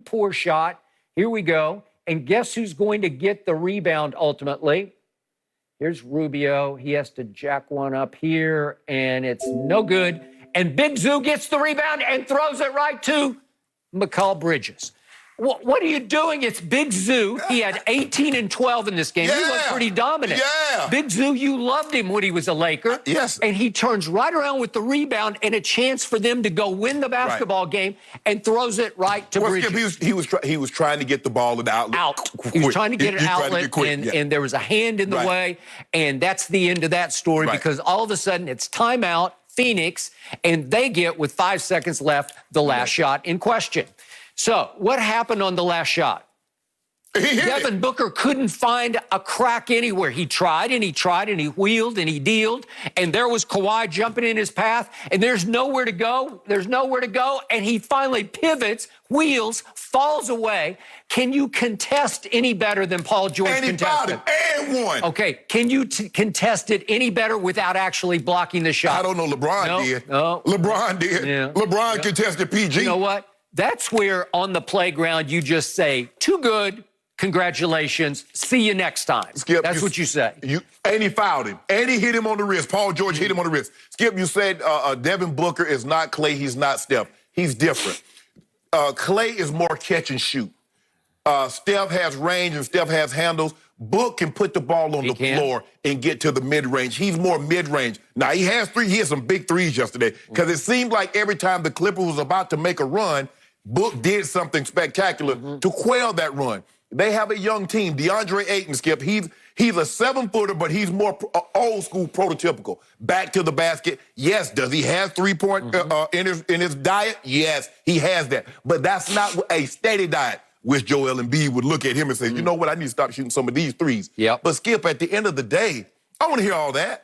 poor shot. Here we go. And guess who's going to get the rebound ultimately? Here's Rubio. He has to jack one up here, and it's no good. And Big Zoo gets the rebound and throws it right to McCall Bridges. What are you doing? It's Big Zoo. He had 18 and 12 in this game. He looked pretty dominant. Yeah. Big Zoo, you loved him when he was a Laker. Yes. And he turns right around with the rebound and a chance for them to go win the basketball game and throws it right to Bridges. He was trying to get the ball in the outlet. He was trying to get an outlet, and there was a hand in the Right. way, and that's the end of that story because all of a sudden it's timeout, Phoenix, and they get, with 5 seconds left, the last shot in question. So what happened on the last shot? Devin Booker couldn't find a crack anywhere. He tried and he tried and he wheeled and he dealed, and there was Kawhi jumping in his path, and there's nowhere to go. There's nowhere to go, and he finally pivots, wheels, falls away. Can you contest any better than Paul George contested? And won. Okay, can you contest it any better without actually blocking the shot? I don't know. LeBron did. No. LeBron did. Yeah. LeBron contested PG. You know what? That's where on the playground you just say, too good, congratulations, see you next time. Skip, that's what you say. And he fouled him. And he hit him on the wrist. Paul George hit him on the wrist. Skip, you said Devin Booker is not Clay, he's not Steph. He's different. Clay is more catch and shoot. Steph has range and Steph has handles. Book can put the ball on the floor and get to the mid-range. He's more mid-range. Now, he had some big threes yesterday because it seemed like every time the Clippers was about to make a run, Book did something spectacular to quell that run. They have a young team. DeAndre Ayton, Skip, he's a 7-footer, but he's more old school, prototypical. Back to the basket. Yes, does he have three-point in his diet? Yes, he has that. But that's not a steady diet. Wish Joel Embiid would look at him and say, you know what, I need to stop shooting some of these threes. Yep. But Skip, at the end of the day, I want to hear all that.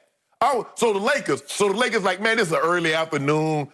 So the Lakers like, man, it's an early afternoon.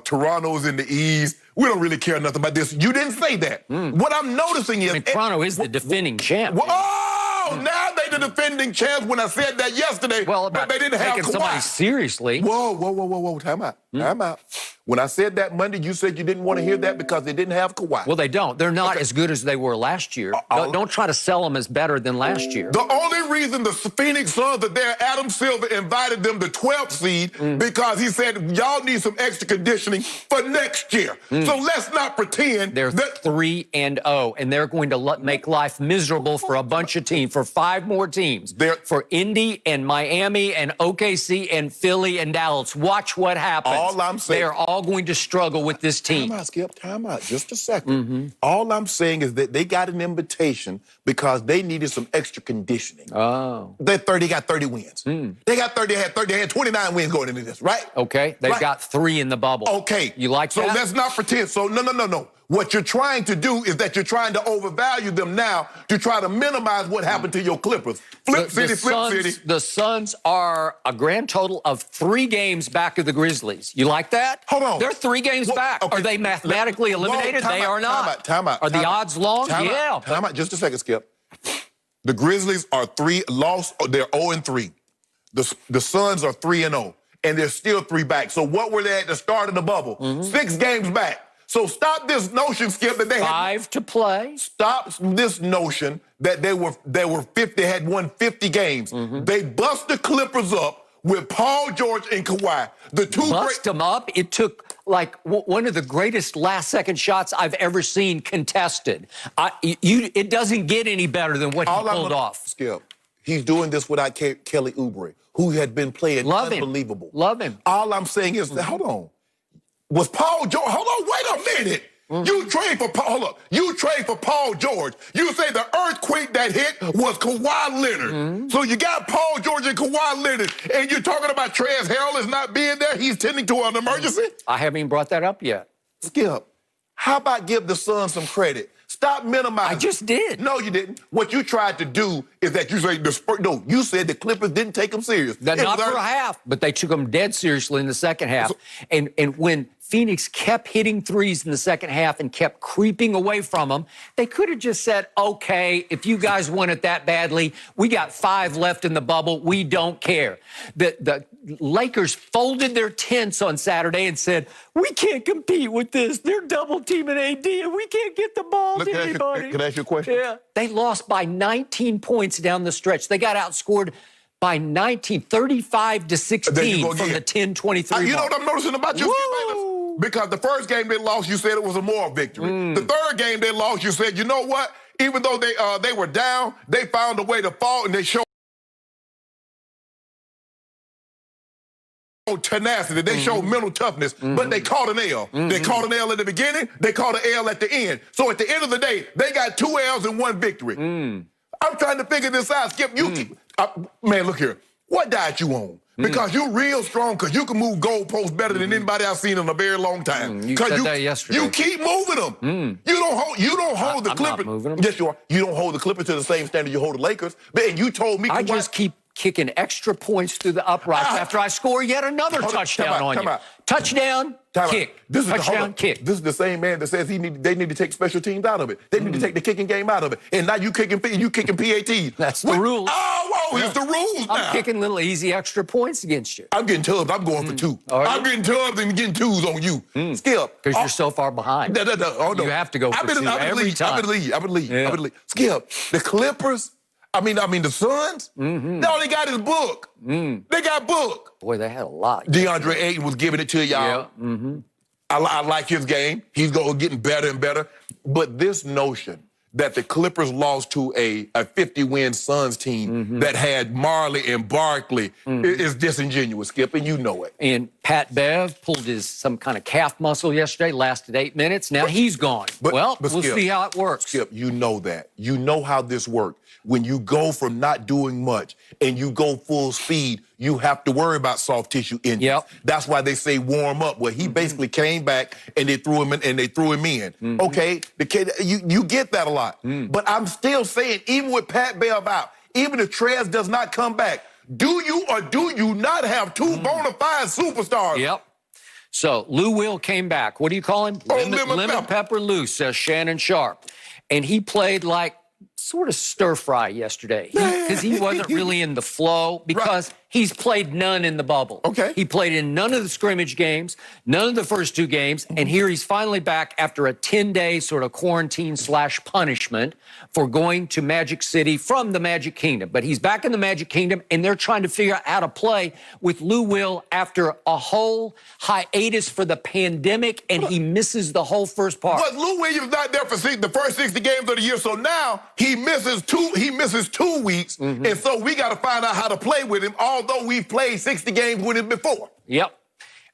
Toronto's in the East. We don't really care nothing about this. You didn't say that. What I'm noticing is... Toronto is the defending champ. Now they the defending champs when I said that yesterday. Well, but they didn't have Kawhi. Somebody seriously. Whoa. Time out. When I said that Monday, you said you didn't want to hear that because they didn't have Kawhi. Well, they don't. They're not as good as they were last year. Don't try to sell them as better than last year. The only reason the Phoenix Suns are there, Adam Silver invited them to 12th seed because he said, y'all need some extra conditioning for next year. So let's not pretend. They're 3-0, and they're going to make life miserable for a bunch of teams, for 5 more teams. For Indy and Miami and OKC and Philly and Dallas. Watch what happens. All I'm saying. They are all going to struggle with this team. Time out, Skip. Time out. Just a second. All I'm saying is that they got an invitation because they needed some extra conditioning. They got 30 wins. They got 30. They had 29 wins going into this, right? Okay. They've got 3 in the bubble. Okay. You like that? So let's not pretend. So no. What you're trying to do is that you're trying to overvalue them now to try to minimize what happened to your Clippers. Flip City. The Suns are a grand total of 3 games back of the Grizzlies. You like that? Hold on. They're 3 games back. Okay. Are they mathematically eliminated? They are not. Time out. Are the odds long? Yeah. Time out. Just a second, Skip. The Grizzlies are 3 lost. They're 0-3. The Suns are 3-0, and they're still 3 back. So what were they at the start of the bubble? 6 games back. So stop this notion, Skip, that they had 5 to play. Stop this notion that they had won 50 games. They bust the Clippers up with Paul George and Kawhi. Bust them up. It took like one of the greatest last-second shots I've ever seen contested. It doesn't get any better than what he pulled off. Skip, he's doing this without Kelly Oubre, who had been playing unbelievable. Love him. All I'm saying is, hold on. Was Paul George? Hold on, wait a minute. You trade for Paul. Hold up. You trade for Paul George. You say the earthquake that hit was Kawhi Leonard. So you got Paul George and Kawhi Leonard, and you're talking about Trez Harrell is not being there. He's tending to an emergency. I haven't even brought that up yet. Skip, how about give the Suns some credit? Stop minimizing. I just did. No, you didn't. What you tried to do is that you say you said the Clippers didn't take them serious. Not for a half, but they took them dead seriously in the second half. And when Phoenix kept hitting threes in the second half and kept creeping away from them. They could have just said, okay, if you guys want it that badly, we got 5 left in the bubble. We don't care. The Lakers folded their tents on Saturday and said, we can't compete with this. They're double teaming AD and we can't get the ball to anybody. Can I ask you a question? Yeah. They lost by 19 points down the stretch. They got outscored by 19, 35 to 16 from the 10-23. You know what I'm noticing about you, Skip Bayless? Because the first game they lost, you said it was a moral victory. The third game they lost, you said, you know what? Even though they were down, they found a way to fall and they showed tenacity. They showed mental toughness, but they caught an L. They caught an L at the beginning. They caught an L at the end. So at the end of the day, they got 2 L's and 1 victory. I'm trying to figure this out. Skip, man, look here. What diet you on? Because you're real strong, because you can move goalposts better than anybody I've seen in a very long time. You said that yesterday. You keep moving them. You don't hold the Clippers. Not moving them. Yes, you are. You don't hold the Clippers to the same standard you hold the Lakers. Man, you told me. I just keep kicking extra points through the uprights after I score yet another touchdown on you. Touchdown, kick. Touchdown, kick. This is the same man that says they need to take special teams out of it. They need to take the kicking game out of it. And now you kicking PATs. That's the rules. It's the rules now. I'm kicking little easy extra points against you. I'm getting tubbed. I'm going for 2. I'm getting tubbed and getting 2s on you. Skip. Because you're so far behind. No. You have to go for 2 every time. I believe. Skip, the Clippers, the Suns, all they got is Book. They got Book. Boy, they had a lot. DeAndre Ayton was giving it to y'all. Yeah. I like his game. He's getting better and better. But this notion that the Clippers lost to a 50-win Suns team that had Marley and Barkley is disingenuous, Skip, and you know it. And Pat Bev pulled some kind of calf muscle yesterday, lasted 8 minutes. Now he's gone. We'll Skip, see how it works. Skip, you know that. You know how this works. When you go from not doing much and you go full speed, you have to worry about soft tissue injuries. Yep. That's why they say warm up. Well, he basically came back and they threw him in. Okay, the kid, you get that a lot. But I'm still saying, even with Pat Bev out, even if Trez does not come back, do you or do you not have 2 bona fide superstars? Yep. So Lou Will came back. What do you call him? Lemon Pepper Lou, says Shannon Sharp. And he played like sort of stir fry yesterday because he wasn't really in the flow because he's played none in the bubble. Okay. He played in none of the scrimmage games, none of the first 2 games, and here he's finally back after a 10-day sort of quarantine/punishment for going to Magic City from the Magic Kingdom. But he's back in the Magic Kingdom, and they're trying to figure out how to play with Lou Will after a whole hiatus for the pandemic, and he misses the whole first part. But Lou Williams not there for the first 60 games of the year, so now he misses 2 weeks, and so we got to find out how to play with him, although we've played 60 games with him before. Yep.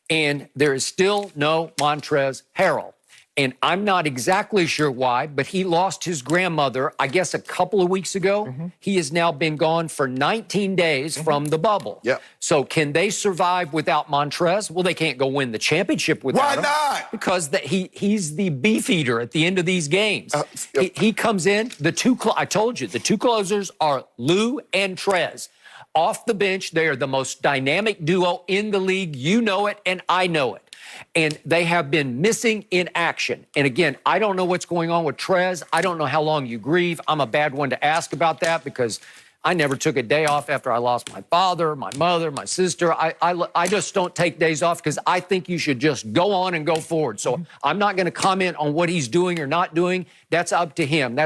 And there is still no Montrezl Harrell. And I'm not exactly sure why, but he lost his grandmother, I guess, a couple of weeks ago. He has now been gone for 19 days from the bubble. Yep. So can they survive without Montrezl? Well, they can't go win the championship without him. Why not? Because he's the beef eater at the end of these games. He comes in, I told you, the 2 closers are Lou and Trez. Off the bench, they are the most dynamic duo in the league. You know it, and I know it. And they have been missing in action. And again, I don't know what's going on with Trez. I don't know how long you grieve. I'm a bad one to ask about that because I never took a day off after I lost my father, my mother, my sister. I just don't take days off because I think you should just go on and go forward. So I'm not going to comment on what he's doing or not doing. That's up to him.